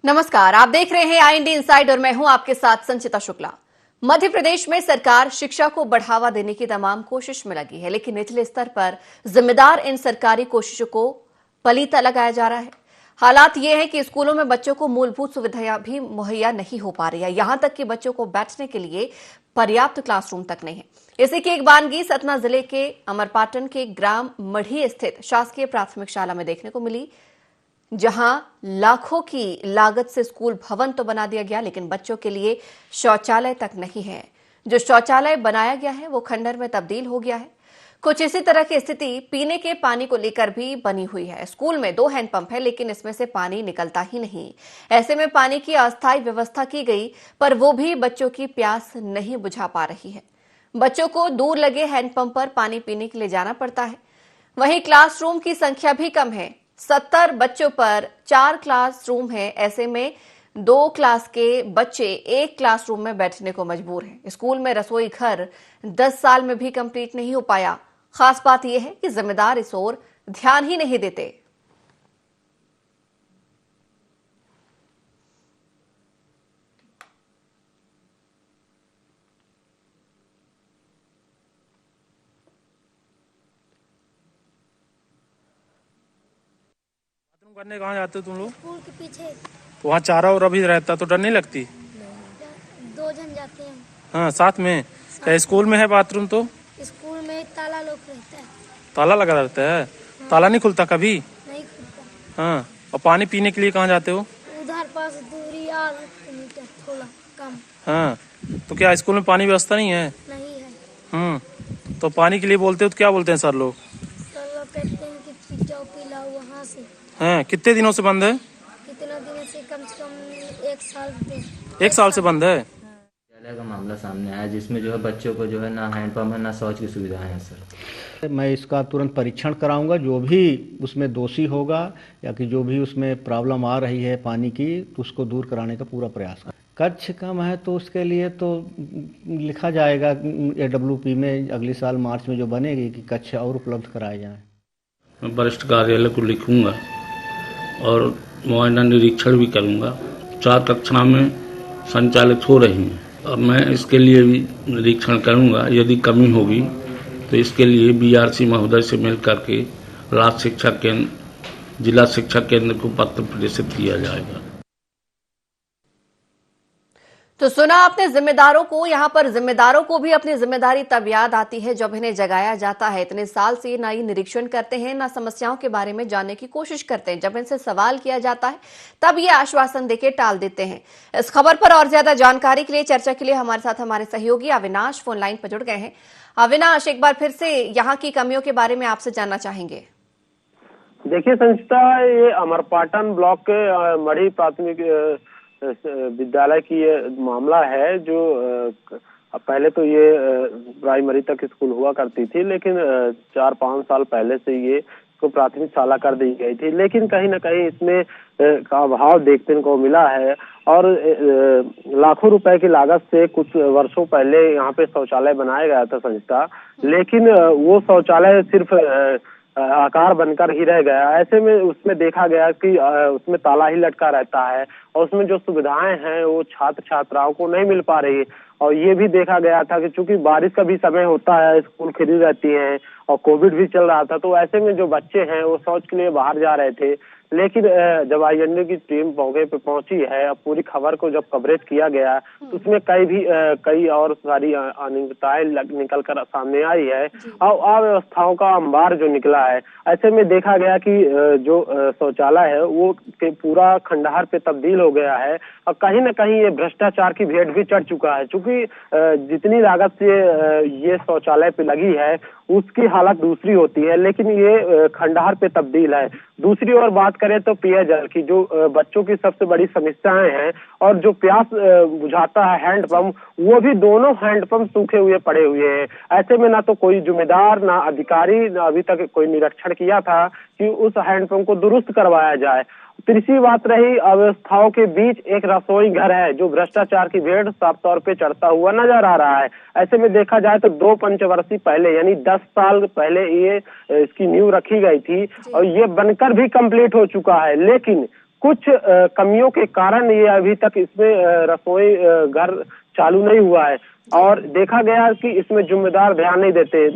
नमस्कार, आप देख रहे हैं IND इनसाइड और मैं हूं आपके साथ संचिता शुक्ला। मध्य प्रदेश में सरकार शिक्षा को बढ़ावा देने की तमाम कोशिश में लगी है, लेकिन निचले स्तर पर जिम्मेदार इन सरकारी कोशिशों को पलीता लगाया जा रहा है। हालात ये है कि स्कूलों में बच्चों को मूलभूत सुविधाएं भी मुहैया नहीं हो पा रही है, यहां तक कि बच्चों को बैठने के लिए पर्याप्त क्लासरूम तक नहीं है। इसी की एक बानगी सतना जिले के अमरपाटन के ग्राम मढ़ी स्थित शासकीय प्राथमिक शाला में देखने को मिली, जहां लाखों की लागत से स्कूल भवन तो बना दिया गया, लेकिन बच्चों के लिए शौचालय तक नहीं है। जो शौचालय बनाया गया है वो खंडर में तब्दील हो गया है। कुछ इसी तरह की स्थिति पीने के पानी को लेकर भी बनी हुई है। स्कूल में 2 हैंडपंप है, लेकिन इसमें से पानी निकलता ही नहीं। ऐसे में पानी की अस्थायी व्यवस्था की गई, पर वो भी बच्चों की प्यास नहीं बुझा पा रही है। बच्चों को दूर लगे हैंडपंप पर पानी पीने के लिए जाना पड़ता है। वहीं क्लासरूम की संख्या भी कम है। 70 बच्चों पर 4 क्लासरूम है। ऐसे में 2 क्लास के बच्चे एक क्लासरूम में बैठने को मजबूर हैं। स्कूल में रसोई घर 10 साल में भी कंप्लीट नहीं हो पाया। खास बात यह है कि जिम्मेदार इस ओर ध्यान ही नहीं देते। करने कहाँ जाते हो तुम लोग? स्कूल के पीछे। तो वहाँ चारा और अभी रहता तो डर नहीं लगती? 2 जन जाते हैं। हाँ, साथ में। क्या स्कूल में है बाथरूम? तो स्कूल में ताला लॉक रहता है। ताला लगा रहता है? हाँ। ताला नहीं खुलता कभी? नहीं खुलता। हाँ। और पानी पीने के लिए कहाँ जाते हो? उधर पास दूरी और मीटर थोड़ा कम। हाँ, तो क्या स्कूल में पानी व्यवस्था नहीं है? नहीं है। तो पानी के लिए बोलते हो तो क्या बोलते हैं सर लोग? सर लोग कहते हैं कि पी जाओ, पी लाओ वहाँ से। हाँ, कितने दिनों से बंद है? कितना दिन से? कम 1 साल से। 1 साल से बंद है। विद्यालय का मामला सामने आया जिसमें जो है बच्चों को जो है ना हैंडपम्प है ना शौच की सुविधाएं हैं सर। मैं इसका तुरंत परीक्षण कराऊंगा। जो भी उसमें दोषी होगा या कि जो भी उसमें प्रॉब्लम आ रही है पानी की, तो उसको दूर कराने का पूरा प्रयास करें। कक्ष कम है तो उसके लिए तो लिखा जाएगा AWP में अगले साल मार्च में जो बनेगी कि कक्ष और उपलब्ध कराए जाएं। मैं वरिष्ठ कार्यालय को लिखूंगा और मुआयना निरीक्षण भी करूंगा। 4 कक्षाएं में संचालित हो रही हैं। अब मैं इसके लिए भी निरीक्षण करूंगा। यदि कमी होगी तो इसके लिए BRC महोदय से मिल करके राज्य शिक्षा केंद्र, जिला शिक्षा केंद्र को पत्र प्रेषित किया जाएगा। तो सुना आपने जिम्मेदारों को। यहाँ पर जिम्मेदारों को भी अपनी जिम्मेदारी तब याद आती है जब इन्हें जगाया जाता है। इतने साल से ना ही निरीक्षण करते हैं, ना समस्याओं के बारे में जानने की कोशिश करते हैं। जब इनसे सवाल किया जाता है तब ये आश्वासन देके टाल देते हैं। इस खबर पर और ज्यादा जानकारी के लिए, चर्चा के लिए हमारे साथ हमारे सहयोगी अविनाश फोन लाइन पर जुड़ गए हैं। अविनाश, एक बार फिर से यहाँ की कमियों के बारे में आपसे जानना चाहेंगे। देखिए संचिता, ये अमरपाटन ब्लॉक के मढ़ी प्राथमिक विद्यालय की ये मामला है। जो पहले तो ये प्राइमरी तक स्कूल हुआ करती थी, लेकिन 4-5 साल पहले से ये को प्राथमिक शाला कर दी गई थी। लेकिन कहीं ना कहीं इसमें का अभाव देखने को मिला है और लाखों रुपए की लागत से कुछ वर्षों पहले यहाँ पे शौचालय बनाया गया था संचिता, लेकिन वो शौचालय सिर्फ आकार बनकर ही रह गया। ऐसे में उसमें देखा गया कि उसमें ताला ही लटका रहता है और उसमें जो सुविधाएं हैं वो छात्र छात्राओं को नहीं मिल पा रही। और ये भी देखा गया था कि चूंकि बारिश का भी समय होता है, स्कूल खुली रहती है और कोविड भी चल रहा था, तो ऐसे में जो बच्चे हैं वो शौच के लिए बाहर जा रहे थे। लेकिन जब IND की टीम मौके पे पहुंची है, अब पूरी खबर को जब कवरेज किया गया तो उसमें कई और सारी अनियमितताएं निकल कर सामने आई है और अव्यवस्थाओं का अंबार जो निकला है। ऐसे में देखा गया कि जो शौचालय है वो पूरा खंडहर पे तब्दील हो गया है और कहीं न कहीं ये भ्रष्टाचार की भेंट भी चढ़ चुका है। चूंकि जितनी लागत से ये शौचालय पे लगी है उसकी हालत दूसरी होती है, लेकिन ये खंडहर पे तब्दील है। दूसरी ओर बात करें तो पेयजल की, जो बच्चों की सबसे बड़ी समस्याएं हैं, और जो प्यास बुझाता है हैंडपंप, वो भी दोनों हैंडपंप सूखे हुए पड़े हुए हैं। ऐसे में ना तो कोई जिम्मेदार, ना अधिकारी, ना अभी तक कोई निरीक्षण किया था कि उस हैंडपंप को दुरुस्त करवाया जाए। तीसरी बात रही अव्यवस्थाओं के बीच एक रसोई घर है जो भ्रष्टाचार की भेंट साफ तौर पे चढ़ता हुआ नजर आ रहा है। ऐसे में देखा जाए तो 2 पंचवर्षीय पहले यानी 10 साल पहले ये इसकी नींव रखी गई थी और ये बनकर भी कंप्लीट हो चुका है, लेकिन कुछ कमियों के कारण ये अभी तक इसमें रसोई घर चालू नहीं हुआ है और देखा गया कि इसमें जिम्मेदार ध्यान नहीं देते।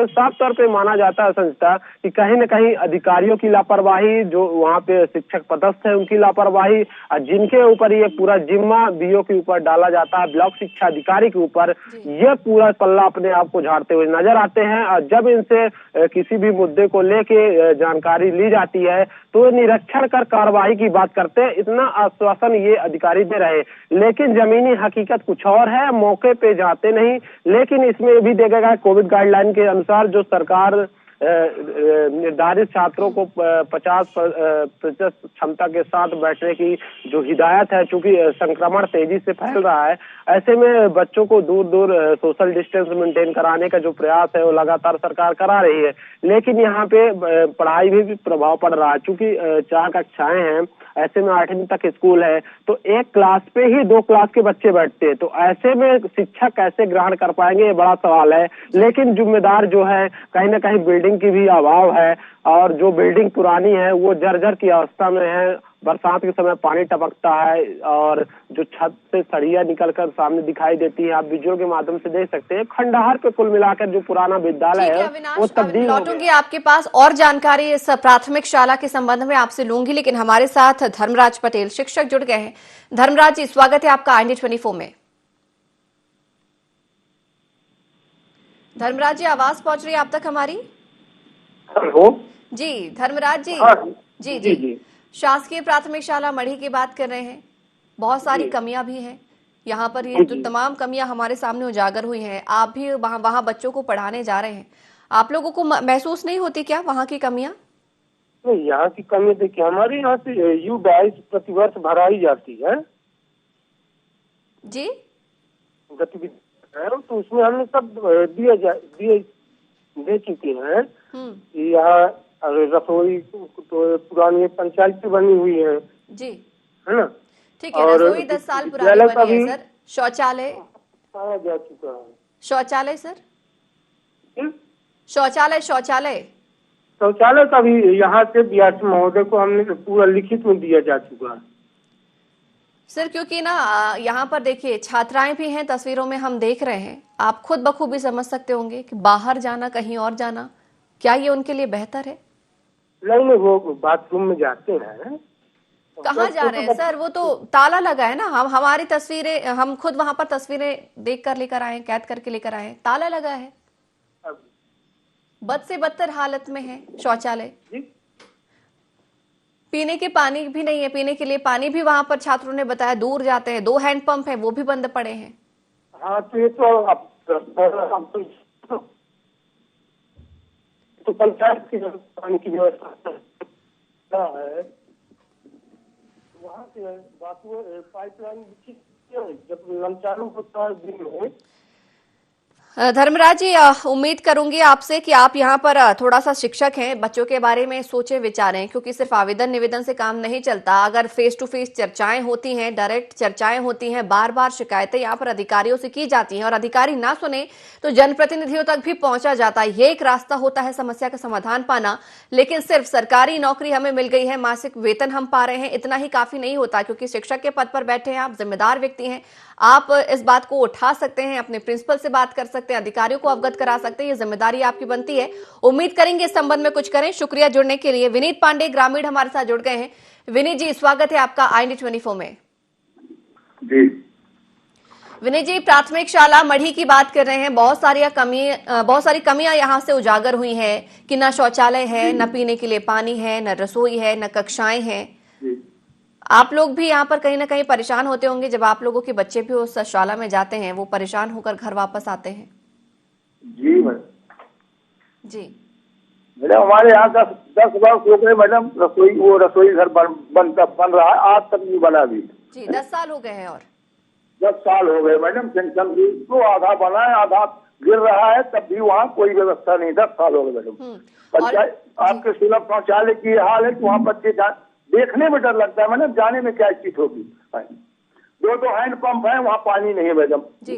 साफ तौर पे माना जाता है संस्था कि कहीं न कहीं अधिकारियों की लापरवाही, जो वहाँ पे शिक्षक पदस्थ है उनकी लापरवाही, जिनके ऊपर ये पूरा जिम्मा बीओ के ऊपर डाला जाता है, ब्लॉक शिक्षा अधिकारी के ऊपर, ये पूरा पल्ला अपने आप को झाड़ते हुए नजर आते हैं। और जब इनसे किसी भी मुद्दे को लेके जानकारी ली जाती है तो निरीक्षण कर कार्रवाई की बात करते हैं। इतना आश्वासन ये अधिकारी दे रहे, लेकिन जमीनी हकीकत कुछ और है, मौके पे जाते नहीं। लेकिन इसमें ये भी देखा गया कोविड गाइडलाइन के अनुसार जो सरकार निर्धारित छात्रों को 50% क्षमता के साथ बैठने की जो हिदायत है, चूंकि संक्रमण तेजी से फैल रहा है, ऐसे में बच्चों को दूर दूर सोशल डिस्टेंस मेंटेन कराने का जो प्रयास है वो लगातार सरकार करा रही है। लेकिन यहाँ पे पढ़ाई भी प्रभाव पड़ रहा है, चूंकि 4 कक्षाएं हैं, ऐसे में 8वीं तक स्कूल है, तो एक क्लास पे ही 2 क्लास के बच्चे बैठते हैं, तो ऐसे में शिक्षक कैसे ग्रहण कर पाएंगे, ये बड़ा सवाल है। लेकिन जिम्मेदार जो है, कहीं ना कहीं बिल्डिंग की भी अभाव है और जो बिल्डिंग पुरानी है वो जर्जर की अवस्था में है, बरसात के समय पानी टपकता है और जो छत से सरिया निकलकर सामने दिखाई देती है, आप वीडियो के माध्यम से देख सकते हैं। खंडहर पे कुल मिलाकर जो पुराना विद्यालय है वो तब्दील हो गया। लौटूंगी आपके पास और जानकारी इस प्राथमिक शाला के संबंध में आपसे लूंगी, लेकिन हमारे साथ धर्मराज पटेल शिक्षक जुड़ गए हैं। धर्मराज जी, स्वागत है आपका IND24 में। धर्मराज जी, आवाज पहुंच रही है आप तक हमारी? हेलो जी धर्मराज जी। जी जी जी। शासकीय प्राथमिक शाला मढ़ी की बात कर रहे हैं, बहुत सारी कमियां भी हैं यहाँ पर। ये जो तमाम कमियां हमारे सामने उजागर हुई हैं, आप भी वहाँ बच्चों को पढ़ाने जा रहे हैं, आप लोगों को महसूस नहीं होती क्या वहाँ की कमियां? नहीं, यहाँ की कमी देखिए, हमारे यहाँ से U22 प्रतिवर्ष भराई जाती है जी, गतिविधि है, तो उसमें हमने सब दे चुके हैं। यहाँ रसोई तो पुरानी पंचायत से बनी हुई है जी, है ना, ठीक है। रसोई 10 साल पुरानी बनी है सर। शौचालय पाया जा चुका है। शौचालय सर, शौचालय शौचालय का भी यहाँ से BRC महोदय को हमने पूरा लिखित में दिया जा चुका है सर। क्योंकि ना यहाँ पर देखिए छात्राएं भी हैं, तस्वीरों में हम देख रहे हैं, आप खुद बखूबी समझ सकते होंगे कि बाहर जाना, कहीं और जाना, क्या ये उनके लिए बेहतर है? नहीं, वो बाथरूम में जाते हैं। कहाँ जा रहे हैं सर? वो तो ताला लगा है ना। हमारी तस्वीरें, हम खुद वहां पर तस्वीरें देख कर लेकर आए, कैद करके लेकर आए, ताला लगा है, बद से बदतर हालत में है शौचालय। पीने के पानी भी नहीं है, पीने के लिए पानी भी वहां पर छात्रों ने बताया दूर जाते हैं। 2 हैंडपंप है, वो भी बंद पड़े हैं। हाँ, तो ये तो पंचायत की पानी की व्यवस्था है, वहाँ से बाकी पाइपलाइन जब नल चालू होता है दिन में। धर्मराज जी, उम्मीद करूंगी आपसे कि आप यहाँ पर थोड़ा सा शिक्षक हैं, बच्चों के बारे में सोचें विचारें, क्योंकि सिर्फ आवेदन निवेदन से काम नहीं चलता। अगर फेस टू फेस चर्चाएं होती हैं, डायरेक्ट चर्चाएं होती हैं, बार बार शिकायतें यहाँ पर अधिकारियों से की जाती हैं और अधिकारी ना सुने तो जनप्रतिनिधियों तक भी पहुंचा जाता है। ये एक रास्ता होता है समस्या का समाधान पाना। लेकिन सिर्फ सरकारी नौकरी हमें मिल गई है, मासिक वेतन हम पा रहे हैं, इतना ही काफी नहीं होता, क्योंकि शिक्षक के पद पर बैठे हैं आप, जिम्मेदार व्यक्ति हैं, आप इस बात को उठा सकते हैं, अपने प्रिंसिपल से बात कर सकते हैं, अधिकारियों को अवगत करा सकते हैं। ये जिम्मेदारी आपकी बनती है। उम्मीद करेंगे इस संबंध में कुछ करें। शुक्रिया जुड़ने के लिए। विनीत पांडे ग्रामीण हमारे साथ जुड़ गए हैं। विनीत जी, स्वागत है आपका IND24 में। जी विनीत जी, प्राथमिक शाला मढ़ी की बात कर रहे हैं, बहुत सारी कमियां यहाँ से उजागर हुई हैं कि न शौचालय है, न पीने के लिए पानी है, न रसोई है, न कक्षाएं हैं। आप लोग भी यहाँ पर कहीं ना कहीं परेशान होते होंगे, जब आप लोगों के बच्चे भी उस शाला में जाते हैं, वो परेशान होकर घर वापस आते हैं। जी मैडम। जी मैडम, हमारे यहाँ 10 वर्ष हो गए मैडम, रसोई घर बन रहा है, आज तक नहीं बना भी। जी 10 साल हो गए हैं। और 10 साल हो गए मैडम, सेंक्शन भी तो आधा बना है, आधा गिर रहा है, तब भी वहाँ कोई व्यवस्था नहीं। 10 साल हो गए मैडम। आपके सुलभ शौचालय की हाल है कि वहाँ बच्चे देखने में डर लगता है मैडम, जाने में क्या स्थिति होगी। 2 हैंडपंप है, वहाँ पानी नहीं है मैडम। जी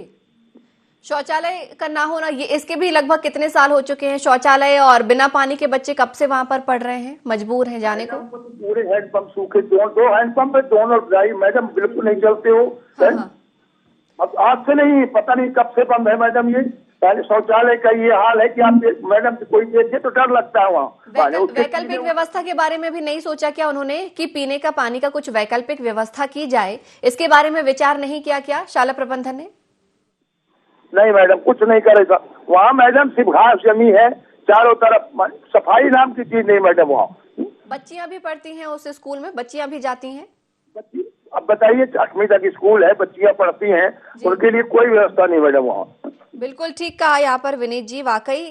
शौचालय का ना होना, ये इसके भी लगभग कितने साल हो चुके हैं शौचालय, और बिना पानी के बच्चे कब से वहां पर पढ़ रहे हैं, मजबूर हैं जाने को? पूरे हैंडपंप सूखे, दो हैंडपंप है, दोनों ड्राई मैडम, बिल्कुल नहीं चलते हो। हाँ। अब आज से नहीं, पता नहीं कब से बंद है मैडम ये। पहले शौचालय का ये हाल है कि आप मैडम कोई देखे तो डर लगता है वहाँ। वैकल्पिक व्यवस्था के बारे में भी नहीं सोचा क्या उन्होंने कि पीने का पानी का कुछ वैकल्पिक व्यवस्था की जाए? इसके बारे में विचार नहीं किया क्या शाला प्रबंधन ने? नहीं मैडम, कुछ नहीं करेगा वहाँ मैडम, सिर्फ घास जमी है चारों तरफ, सफाई नाम की चीज नहीं मैडम वहाँ। बच्चियां भी पढ़ती हैं उस स्कूल में, बच्चियां भी जाती हैं? अब बताइए, 8वीं तक स्कूल है, बच्चियां पढ़ती हैं, उनके लिए कोई व्यवस्था नहीं मैडम वहाँ। बिल्कुल ठीक कहा यहाँ पर विनीत जी, वाकई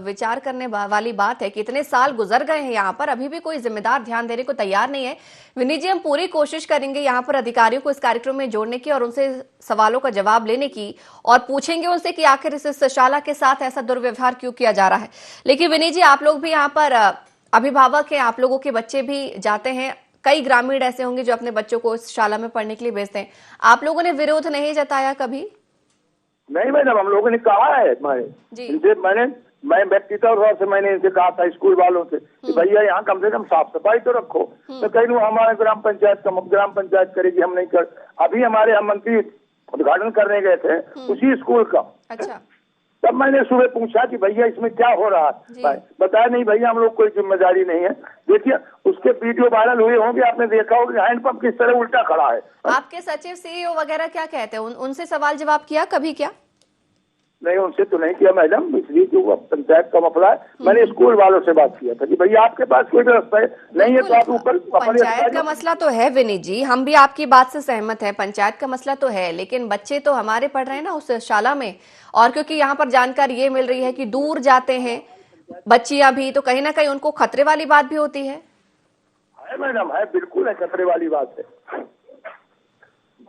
विचार करने वाली बात है कि इतने साल गुजर गए हैं यहाँ पर, अभी भी कोई जिम्मेदार ध्यान देने को तैयार नहीं है। विनीत जी, हम पूरी कोशिश करेंगे यहाँ पर अधिकारियों को इस कार्यक्रम में जोड़ने की और उनसे सवालों का जवाब लेने की, और पूछेंगे उनसे कि आखिर इस शाला के साथ ऐसा दुर्व्यवहार क्यों किया जा रहा है। लेकिन विनीत जी, आप लोग भी यहाँ पर अभिभावक हैं, आप लोगों के बच्चे भी जाते हैं, कई ग्रामीण ऐसे होंगे जो अपने बच्चों को इस शाला में पढ़ने के लिए भेजते हैं, आप लोगों ने विरोध नहीं जताया कभी? नहीं मैडम, हम लोगों ने कहा है, मैं व्यक्तिगत तौर से मैंने इनसे कहा था स्कूल वालों से कि भैया यहाँ कम से कम साफ सफाई तो रखो। तो कहीं हमारे ग्राम पंचायत करेगी, हम नहीं कर। अभी हमारे यहाँ मंत्री उद्घाटन करने गए थे उसी स्कूल का। अच्छा। तब मैंने सुबह पूछा कि भैया इसमें क्या हो रहा है, बताया नहीं भैया हम लोग कोई जिम्मेदारी नहीं है। देखिए उसके वीडियो वायरल हुए होंगे, आपने देखा होगा हैंडपंप किस तरह उल्टा खड़ा है। आपके सचिव सीईओ वगैरह क्या कहते हैं, उनसे सवाल जवाब किया कभी क्या? नहीं, उनसे तो नहीं किया मैडम, इसलिए जो पंचायत का मसला है, मैंने स्कूल वालों से बात किया था कि भैया आपके पास कोई व्यवस्था है नहीं है तो आप ऊपर। पंचायत का मसला तो है विनीत जी, हम भी आपकी बात से सहमत हैं, पंचायत का मसला तो है, लेकिन बच्चे तो हमारे पढ़ रहे हैं ना उस शाला में, और क्योंकि यहाँ पर जानकारी ये मिल रही है कि दूर जाते हैं बच्चियां भी, तो कहीं ना कहीं उनको खतरे वाली बात भी होती है। मैडम है, बिल्कुल है, खतरे वाली बात है।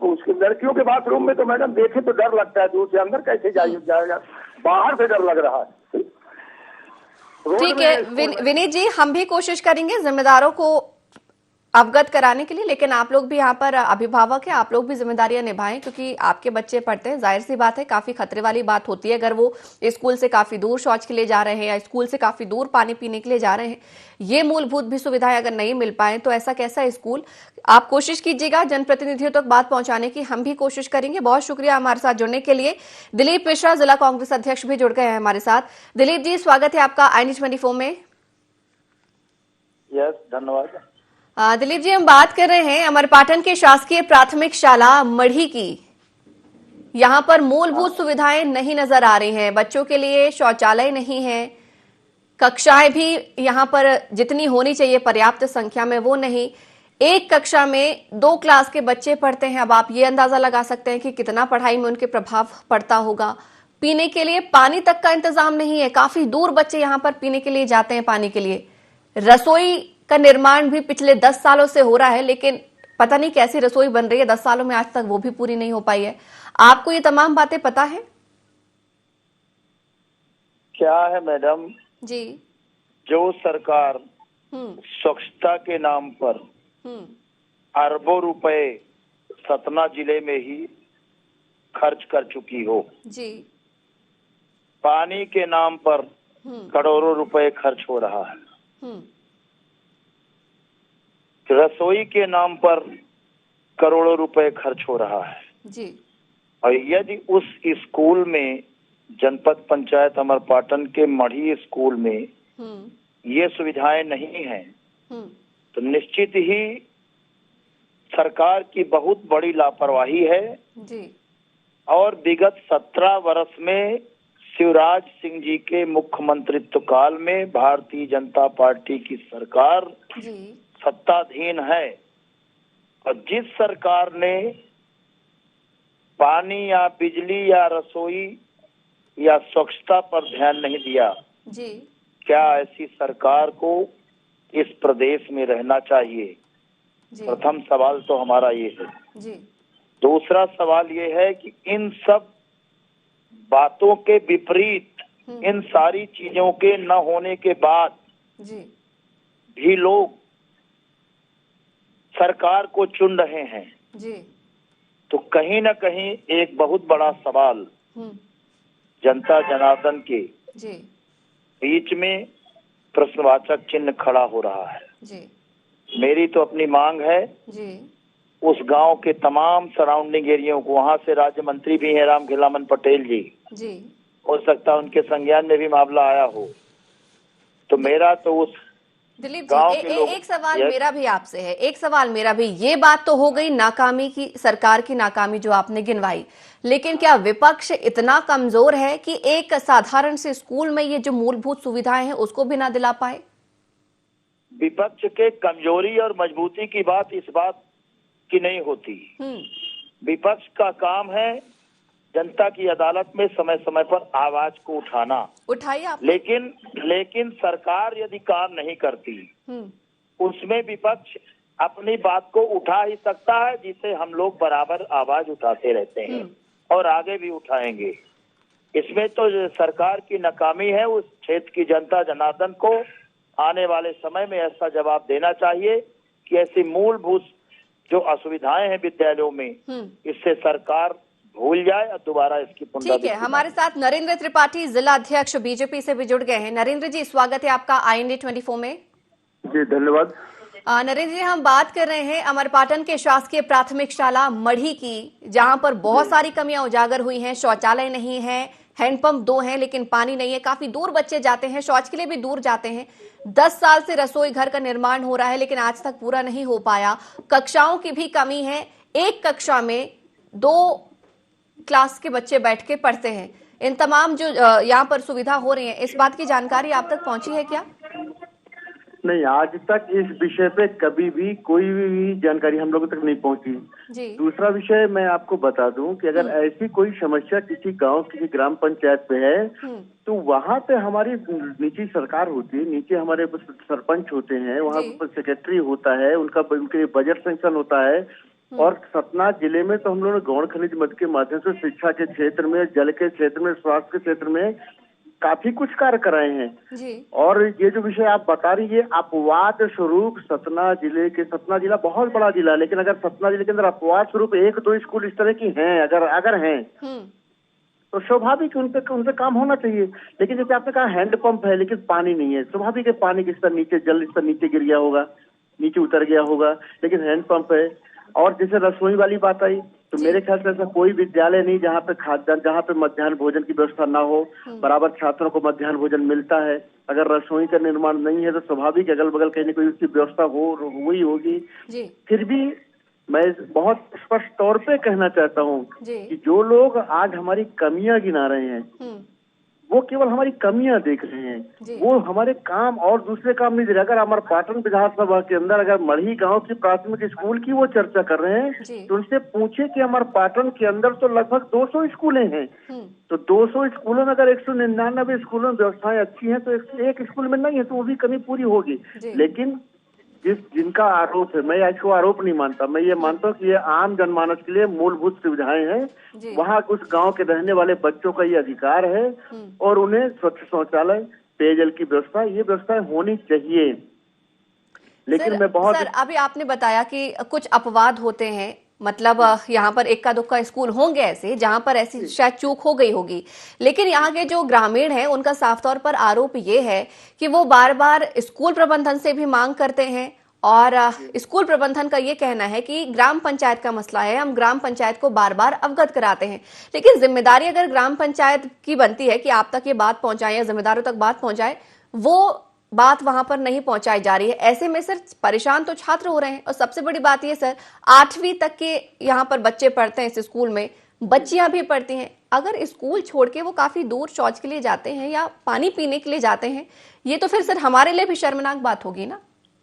उसके लड़कियों के बाथरूम में तो मैडम देखे तो डर लगता है, दूर से अंदर कैसे जाएगा, बाहर से डर लग रहा है। ठीक है विनीत जी, हम भी कोशिश करेंगे जिम्मेदारों को अवगत कराने के लिए, लेकिन आप लोग भी यहाँ पर अभिभावक हैं, आप लोग भी जिम्मेदारियां निभाएं, क्योंकि आपके बच्चे पढ़ते हैं, जाहिर सी बात है काफी खतरे वाली बात होती है अगर वो स्कूल से काफी दूर शौच के लिए जा रहे हैं या स्कूल से काफी दूर पानी पीने के लिए जा रहे हैं। ये मूलभूत भी सुविधाएं अगर नहीं मिल पाए तो ऐसा कैसा स्कूल। आप कोशिश कीजिएगा जनप्रतिनिधियों तक बात पहुंचाने की, हम भी कोशिश करेंगे। बहुत शुक्रिया हमारे साथ जुड़ने के लिए। दिलीप मिश्रा जिला कांग्रेस अध्यक्ष भी जुड़ गए हैं हमारे साथ। दिलीप जी, स्वागत है आपका IND24 में। यस, धन्यवाद। दिलीप जी, हम बात कर रहे हैं अमरपाटन के शासकीय प्राथमिक शाला मढ़ी की। यहाँ पर मूलभूत सुविधाएं नहीं नजर आ रही हैं, बच्चों के लिए शौचालय नहीं है, कक्षाएं भी यहाँ पर जितनी होनी चाहिए पर्याप्त संख्या में वो नहीं। एक कक्षा में 2 क्लास के बच्चे पढ़ते हैं। अब आप ये अंदाजा लगा सकते हैं कि कितना पढ़ाई में उनके प्रभाव पड़ता होगा। पीने के लिए पानी तक का इंतजाम नहीं है, काफी दूर बच्चे यहाँ पर पीने के लिए जाते हैं पानी के लिए। रसोई का निर्माण भी पिछले 10 सालों से हो रहा है, लेकिन पता नहीं कैसी रसोई बन रही है 10 सालों में, आज तक वो भी पूरी नहीं हो पाई है। आपको ये तमाम बातें पता है? क्या है मैडम जी, जो सरकार स्वच्छता के नाम पर अरबों रुपए सतना जिले में ही खर्च कर चुकी हो, जी, पानी के नाम पर करोड़ों रुपए खर्च हो रहा है, रसोई के नाम पर करोड़ों रुपए खर्च हो रहा है जी, और यदि उस स्कूल में जनपद पंचायत अमरपाटन के मढ़ी स्कूल में ये सुविधाएं नहीं हैं तो निश्चित ही सरकार की बहुत बड़ी लापरवाही है जी। और विगत 17 वर्ष में शिवराज सिंह जी के मुख्यमंत्रित्व काल में भारतीय जनता पार्टी की सरकार जी, सत्ताधीन है और जिस सरकार ने पानी या बिजली या रसोई या स्वच्छता पर ध्यान नहीं दिया जी, क्या ऐसी सरकार को इस प्रदेश में रहना चाहिए? जी, प्रथम सवाल तो हमारा ये है। जी, दूसरा सवाल ये है कि इन सब बातों के विपरीत, इन सारी चीजों के न होने के बाद जी, भी लोग सरकार को चुन रहे हैं, जी, तो कहीं न कहीं एक बहुत बड़ा सवाल जनता जनार्दन के जी बीच में प्रश्नवाचक चिन्ह खड़ा हो रहा है। जी मेरी तो अपनी मांग है जी उस गांव के तमाम सराउंडिंग एरियो को, वहां से राज्य मंत्री भी हैं राम खिलावन पटेल जी, जी हो सकता है उनके संज्ञान में भी मामला आया हो। तो मेरा तो उस दिलीप गांव जी के लोग एक सवाल मेरा भी आपसे है, एक सवाल मेरा भी। ये बात तो हो गई नाकामी की, सरकार की नाकामी जो आपने गिनवाई, लेकिन क्या विपक्ष इतना कमजोर है कि एक साधारण से स्कूल में ये जो मूलभूत सुविधाएं हैं उसको भी ना दिला पाए? विपक्ष के कमजोरी और मजबूती की बात इस बात की नहीं होती। विपक्ष का काम है जनता की अदालत में समय समय पर आवाज को उठाना। उठाइए आप। लेकिन सरकार यदि काम नहीं करती उसमें विपक्ष अपनी बात को उठा ही सकता है, जिसे हम लोग बराबर आवाज उठाते रहते हैं और आगे भी उठाएंगे। इसमें तो सरकार की नाकामी है। उस क्षेत्र की जनता जनार्दन को आने वाले समय में ऐसा जवाब देना चाहिए कि ऐसी मूलभूत जो असुविधाएं हैं विद्यालयों में, इससे सरकार भूल जाए और दोबारा इसकी पुनरावृत्ति। ठीक है, हमारे साथ नरेंद्र त्रिपाठी, जिला अध्यक्ष बीजेपी से भी जुड़ गए हैं। नरेंद्र जी, स्वागत है आपका IND 24 में। जी धन्यवाद। नरेंद्र जी, हम बात कर रहे हैं अमरपाटन के शासकीय प्राथमिक शाला मढ़ी की, जहां पर बहुत सारी कमियां उजागर हुई हैं। शौचालय नहीं है, हैंडपंप 2 हैं लेकिन पानी नहीं है, काफी दूर बच्चे जाते हैं, शौच के लिए भी दूर जाते हैं। 10 साल से रसोई घर का निर्माण हो रहा है लेकिन आज तक पूरा नहीं हो पाया। कक्षाओं की भी कमी है, एक कक्षा में 2 क्लास के बच्चे बैठ के पढ़ते हैं। इन तमाम जो यहाँ पर सुविधा हो रही है, इस बात की जानकारी आप तक पहुंची है क्या? नहीं, आज तक इस विषय पे कभी भी कोई भी जानकारी हम लोगों तक नहीं पहुंची। जी। दूसरा विषय मैं आपको बता दूं कि अगर ऐसी कोई समस्या किसी गांव किसी ग्राम पंचायत पे है तो वहाँ पे हमारी नीचे सरकार होती है, नीचे हमारे सरपंच होते हैं, वहाँ पर सेक्रेटरी होता है, उनके बजट सेंक्शन होता है। और सतना जिले में तो हम लोगों ने गौण खनिज मद के माध्यम से शिक्षा के क्षेत्र में, जल के क्षेत्र में, स्वास्थ्य के क्षेत्र में काफी कुछ कार्य कराए हैं जी। और ये जो विषय आप बता रही है, अपवाद स्वरूप सतना जिला बहुत बड़ा जिला है, लेकिन अगर सतना जिले के अंदर अपवाद स्वरूप 1-2 स्कूल इस तरह की हैं, अगर हैं तो स्वाभाविक उनसे काम होना चाहिए। लेकिन जैसे आपने कहा हैंडपंप है लेकिन पानी नहीं है, स्वाभाविक है पानी किस तरह नीचे, जल इस तरह नीचे गिर गया होगा, नीचे उतर गया होगा, लेकिन हैंडपंप है। और जैसे रसोई वाली बात आई तो मेरे ख्याल से ऐसा कोई विद्यालय नहीं जहाँ पे मध्याह्न भोजन की व्यवस्था ना हो। बराबर छात्रों को मध्याह्न भोजन मिलता है। अगर रसोई का निर्माण नहीं है तो स्वाभाविक अगल बगल कहीं न कहीं उसकी व्यवस्था हुई होगी। फिर भी मैं बहुत स्पष्ट तौर पे कहना चाहता हूँ कि जो लोग आज हमारी कमियां गिना रहे हैं वो केवल हमारी कमियां देख रहे हैं, वो हमारे काम और दूसरे काम नहीं दे रहे। अगर अमरपाटन विधानसभा के अंदर अगर मढ़ी गांव की प्राथमिक स्कूल की वो चर्चा कर रहे हैं तो उनसे पूछे कि अमरपाटन के अंदर तो लगभग 200 स्कूलें हैं, तो 200 स्कूलों में अगर 199 स्कूलों में व्यवस्थाएं अच्छी हैं तो एक स्कूल में नहीं है तो वो भी कमी पूरी होगी। लेकिन जिनका आरोप है, मैं इसको आरोप नहीं मानता, मैं ये मानता हूँ कि ये आम जनमानस के लिए मूलभूत सुविधाएं हैं। वहाँ उस गांव के रहने वाले बच्चों का ये अधिकार है और उन्हें स्वच्छ शौचालय, पेयजल की व्यवस्था, ये व्यवस्थाएं होनी चाहिए। लेकिन सर, अभी आपने बताया कि कुछ अपवाद होते हैं, मतलब यहाँ पर इक्का दुक्का स्कूल होंगे ऐसे जहां पर ऐसी शायद चूक हो गई होगी, लेकिन यहाँ के जो ग्रामीण हैं उनका साफ तौर पर आरोप ये है कि वो बार बार स्कूल प्रबंधन से भी मांग करते हैं और स्कूल प्रबंधन का ये कहना है कि ग्राम पंचायत का मसला है, हम ग्राम पंचायत को बार बार अवगत कराते हैं। लेकिन जिम्मेदारी अगर ग्राम पंचायत की बनती है कि आप तक ये बात पहुंचाए या जिम्मेदारों तक बात पहुंचाए, वो बात वहां पर नहीं पहुंचाई जा रही है। ऐसे में सर परेशान तो छात्र हो रहे हैं और सबसे बड़ी बात ये सर 8वीं तक के यहाँ पर बच्चे पढ़ते हैं इस स्कूल में, बच्चियां भी पढ़ती हैं। अगर स्कूल छोड़ के वो काफी दूर शौच के लिए जाते हैं या पानी पीने के लिए जाते हैं, ये तो फिर सर हमारे लिए भी शर्मनाक बात होगी ना?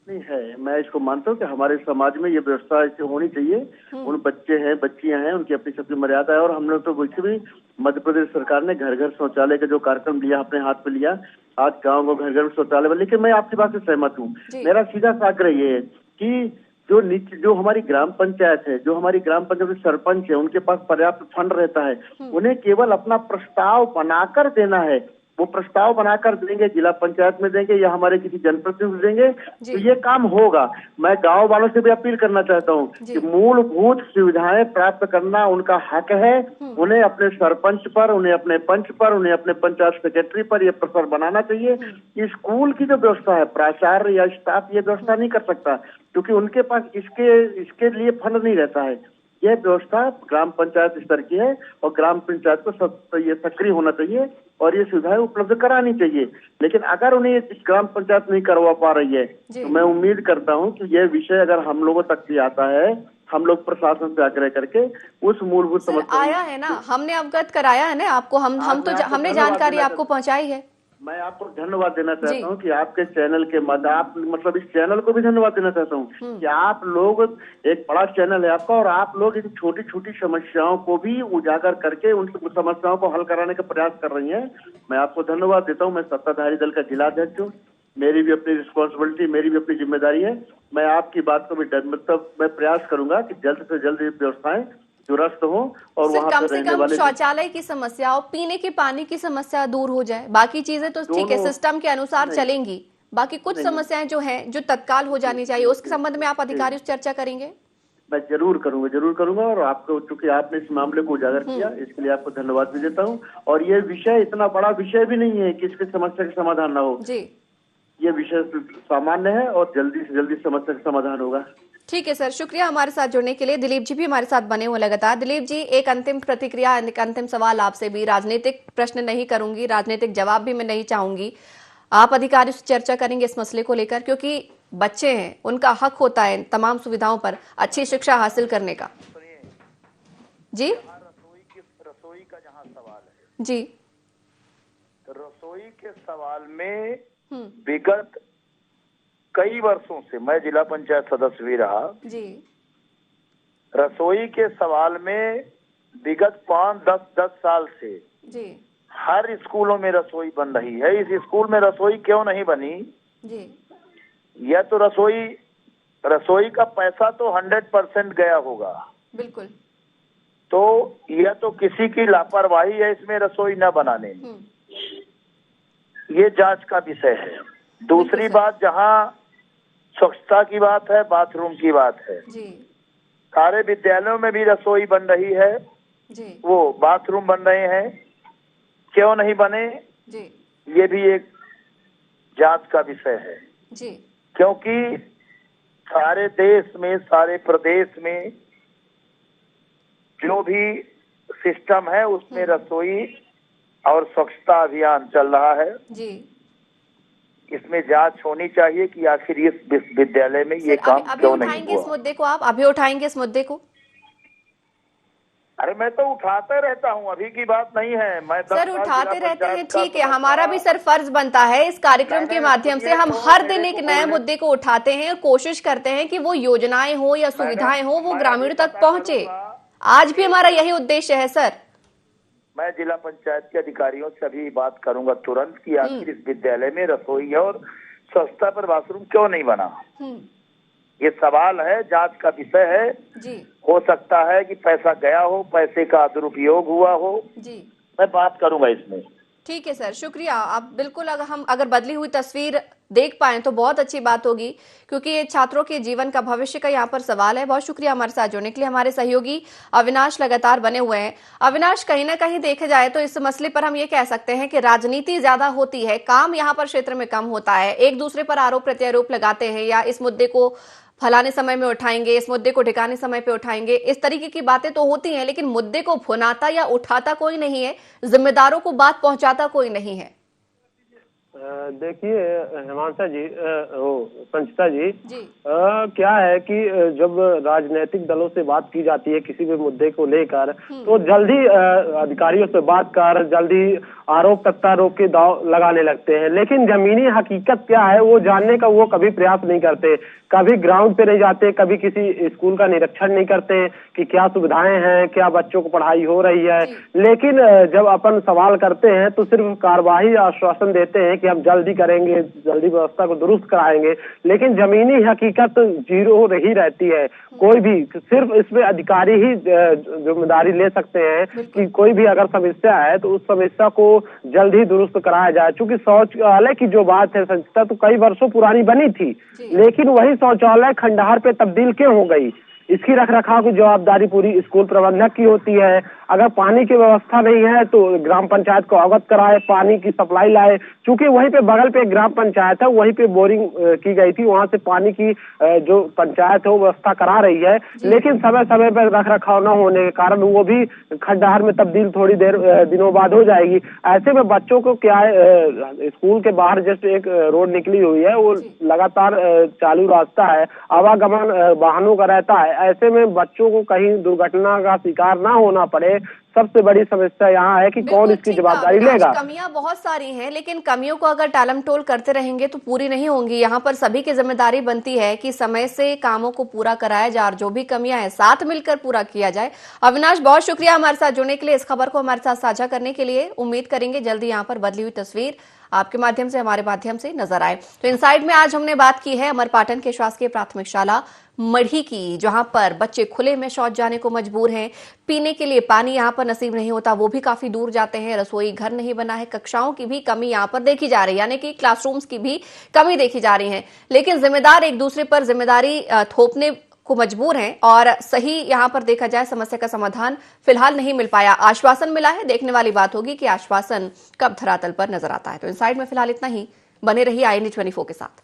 नहीं है, मैं इसको मानता हूँ कि हमारे समाज में ये व्यवस्था ऐसी होनी चाहिए। उन बच्चे हैं, बच्चियां हैं, उनकी अपनी सबकी मर्यादा है। और हम लोग तो वैसे भी मध्य प्रदेश सरकार ने घर घर शौचालय का जो कार्यक्रम लिया, अपने हाथ पे लिया, आज गाँव को घर घर शौचालय। लेकिन मैं आपकी बात से सहमत हूँ। मेरा सीधा आग्रह ये है कि जो हमारी ग्राम पंचायत है, जो हमारी ग्राम पंचायत के सरपंच है, उनके पास पर्याप्त फंड रहता है, उन्हें केवल अपना प्रस्ताव बनाकर देना है। वो प्रस्ताव बनाकर देंगे, जिला पंचायत में देंगे या हमारे किसी जनप्रतिनिधि देंगे, तो ये काम होगा। मैं गांव वालों से भी अपील करना चाहता हूँ कि मूलभूत सुविधाएं प्राप्त करना उनका हक है। उन्हें अपने सरपंच पर, उन्हें अपने पंच पर, उन्हें अपने पंचायत सेक्रेटरी पर यह प्रसार बनाना चाहिए कि स्कूल की जो व्यवस्था है, प्राचार्य या स्टाफ ये व्यवस्था नहीं कर सकता, क्योंकि उनके पास इसके लिए फंड नहीं रहता है। यह व्यवस्था ग्राम पंचायत स्तर की है और ग्राम पंचायत को ये सक्रिय होना चाहिए और ये सुविधाएं उपलब्ध करानी चाहिए। लेकिन अगर उन्हें ये ग्राम पंचायत नहीं करवा पा रही है तो मैं उम्मीद करता हूं कि यह विषय अगर हम लोगों तक भी आता है, हम लोग प्रशासन से आग्रह करके उस मूलभूत समस्या आया है ना, हमने अवगत कराया है ना आपको, हमने जानकारी आपको पहुंचाई है। मैं आपको धन्यवाद देना चाहता हूँ कि आपके चैनल के आप मतलब इस चैनल को भी धन्यवाद देना चाहता हूँ कि आप लोग, एक बड़ा चैनल है आपका, और आप लोग इन छोटी छोटी समस्याओं को भी उजागर करके उन समस्याओं को हल कराने का प्रयास कर रही हैं। मैं आपको धन्यवाद देता हूँ। मैं सत्ताधारी दल का जिलाध्यक्ष हूँ, मेरी भी अपनी रिस्पॉन्सिबिलिटी, मेरी भी अपनी जिम्मेदारी है। मैं आपकी बात को भी मतलब मैं प्रयास करूंगा कि जल्द से जल्द ये व्यवस्थाएं दुरुस्त हो और वहाँ कम से कम शौचालय की समस्या और पीने के पानी की समस्या दूर हो जाए। बाकी चीजें तो ठीक है, सिस्टम के अनुसार चलेंगी। बाकी कुछ समस्याएं जो हैं जो तत्काल हो जानी चाहिए, उसके संबंध में आप अधिकारियों से चर्चा करेंगे? मैं जरूर करूंगा और आपको, चूंकि आपने इस मामले को उजागर किया, इसके लिए आपको धन्यवाद भी देता हूँ। और ये विषय इतना बड़ा विषय भी नहीं है कि इसकी समस्या का समाधान ना हो जी। ये विषय सामान्य है और जल्दी से जल्दी समस्या का समाधान होगा। ठीक है सर, शुक्रिया हमारे साथ जुड़ने के लिए। दिलीप जी भी हमारे साथ बने हुए लगातार। दिलीप जी, एक अंतिम प्रतिक्रिया, एक अंतिम सवाल आपसे भी, राजनीतिक प्रश्न नहीं करूंगी, राजनीतिक जवाब भी मैं नहीं चाहूंगी। आप अधिकारियों से चर्चा करेंगे इस मसले को लेकर, क्योंकि बच्चे हैं, उनका हक होता है तमाम सुविधाओं पर अच्छी शिक्षा हासिल करने का। जी, रसोई का जहाँ सवाल है जी, रसोई के सवाल में विगत कई वर्षों से मैं जिला पंचायत सदस्य भी रहा जी। रसोई के सवाल में विगत 5-10 साल से जी हर स्कूलों में रसोई बन रही है। इस स्कूल में रसोई क्यों नहीं बनी जी? यह तो रसोई का पैसा तो 100% गया होगा, बिल्कुल। तो यह तो किसी की लापरवाही है इसमें रसोई न बनाने में, ये जांच का विषय है। दूसरी बात, जहाँ स्वच्छता की बात है, बाथरूम की बात है जी। सारे विद्यालयों में भी रसोई बन रही है जी। वो बाथरूम बन रहे हैं, क्यों नहीं बने जी? ये भी एक जांच का विषय है जी। क्योंकि सारे देश में, सारे प्रदेश में जो भी सिस्टम है उसमें रसोई और स्वच्छता अभियान चल रहा है जी। इसमें जांच होनी चाहिए कि आखिर इस विश्वविद्यालय में ये काम क्यों नहीं हुआ। इस मुद्दे को आप अभी उठाएंगे इस मुद्दे को? अरे मैं तो उठाते रहता हूँ, अभी की बात नहीं है। मैं सर उठाते रहते हैं, ठीक है, हमारा भी सर फर्ज बनता है इस कार्यक्रम के माध्यम से हम हर दिन एक नए मुद्दे को उठाते हैं और कोशिश करते हैं कि वो योजनाएं हो या सुविधाएं हो वो ग्रामीण तक पहुंचे। आज भी हमारा यही उद्देश्य है सर। मैं जिला पंचायत के अधिकारियों से अभी बात करूंगा तुरंत कि आखिर इस विद्यालय में रसोई और स्वच्छता पर बाथरूम क्यों नहीं बना। ये सवाल है, जांच का विषय है जी। हो सकता है कि पैसा गया हो, पैसे का दुरुपयोग हुआ हो जी। मैं बात करूंगा इसमें। ठीक है सर, शुक्रिया। आप बिल्कुल, अगर बदली हुई तस्वीर देख पाए तो बहुत अच्छी बात होगी, क्योंकि ये छात्रों के जीवन का, भविष्य का यहाँ पर सवाल है। बहुत शुक्रिया हमारे साथ जुड़ने के लिए। हमारे सहयोगी अविनाश लगातार बने हुए हैं। अविनाश, कहीं ना कहीं देखा जाए तो इस मसले पर हम ये कह सकते हैं कि राजनीति ज्यादा होती है, काम यहाँ पर क्षेत्र में कम होता है। एक दूसरे पर आरोप प्रत्यारोप लगाते हैं, या इस मुद्दे को फलाने समय में उठाएंगे, इस मुद्दे को ठिकाने समय पे उठाएंगे, इस तरीके की बातें तो होती हैं, लेकिन मुद्दे को भुनाता या उठाता कोई नहीं है, जिम्मेदारों को बात पहुंचाता कोई नहीं है। देखिए हिमांशा जी, संचिता जी, क्या है कि जब राजनीतिक दलों से बात की जाती है किसी भी मुद्दे को लेकर तो जल्दी अधिकारियों से बात कर जल्दी आरोप प्रत्यारोप के दाव लगाने लगते हैं, लेकिन जमीनी हकीकत क्या है वो जानने का वो कभी प्रयास नहीं करते। कभी ग्राउंड पे नहीं जाते, कभी किसी स्कूल का निरीक्षण नहीं करते कि क्या सुविधाएं हैं, क्या बच्चों को पढ़ाई हो रही है। लेकिन जब अपन सवाल करते हैं तो सिर्फ कार्यवाही आश्वासन देते हैं कि कि हम जल्दी करेंगे, जल्दी व्यवस्था को दुरुस्त कराएंगे, लेकिन जमीनी हकीकत जीरो रही रहती है। कोई भी सिर्फ इसमें अधिकारी ही जिम्मेदारी ले सकते हैं कि कोई भी अगर समस्या है तो उस समस्या को जल्द ही दुरुस्त कराया जाए। चूंकि शौचालय की जो बात है संचिता, तो कई वर्षों पुरानी बनी थी, लेकिन वही शौचालय खंडहर पे तब्दील क्यों हो गई? इसकी रखरखाव की जवाबदारी पूरी स्कूल प्रबंधक की होती है। अगर पानी की व्यवस्था नहीं है तो ग्राम पंचायत को अवगत कराए, पानी की सप्लाई लाए। चूंकि वहीं पे बगल पे एक ग्राम पंचायत है, वहीं पे बोरिंग की गई थी, वहां से पानी की जो पंचायत है वो व्यवस्था करा रही है, लेकिन समय समय पर रखरखाव न होने के कारण वो भी खंडहर में तब्दील थोड़ी देर दिनों बाद हो जाएगी। ऐसे में बच्चों को क्या है, स्कूल के बाहर जस्ट एक रोड निकली हुई है, वो लगातार चालू रास्ता है, आवागमन वाहनों का रहता है। ऐसे में बच्चों को कहीं दुर्घटना का शिकार ना होना पड़े, सबसे बड़ी समस्या यहाँ है कि कौन इसकी जवाबदारी लेगा। कमियां बहुत सारी हैं, लेकिन कमियों को अगर टालम टोल करते रहेंगे तो पूरी नहीं होंगी। यहाँ पर सभी की जिम्मेदारी बनती है कि समय से कामों को पूरा कराया जाए और जो भी कमियां हैं साथ मिलकर पूरा किया जाए। अविनाश, बहुत शुक्रिया हमारे साथ जुड़ने के लिए, इस खबर को हमारे साथ साझा करने के लिए। उम्मीद करेंगे जल्दी यहाँ पर बदली हुई तस्वीर आपके माध्यम से, हमारे माध्यम से नजर आए। तो इनसाइड में आज हमने बात की है अमरपाटन के शासकीय प्राथमिक शाला मढ़ी की, जहां पर बच्चे खुले में शौच जाने को मजबूर हैं। पीने के लिए पानी यहां पर नसीब नहीं होता, वो भी काफी दूर जाते हैं। रसोई घर नहीं बना है, कक्षाओं की भी कमी यहां पर देखी जा रही है, यानी कि क्लासरूम्स की भी कमी देखी जा रही है। लेकिन जिम्मेदार एक दूसरे पर जिम्मेदारी थोपने को मजबूर हैं और सही यहां पर देखा जाए समस्या का समाधान फिलहाल नहीं मिल पाया। आश्वासन मिला है, देखने वाली बात होगी कि आश्वासन कब धरातल पर नजर आता है। तो इनसाइड में फिलहाल इतना ही। बने रहिए IND 24 के साथ।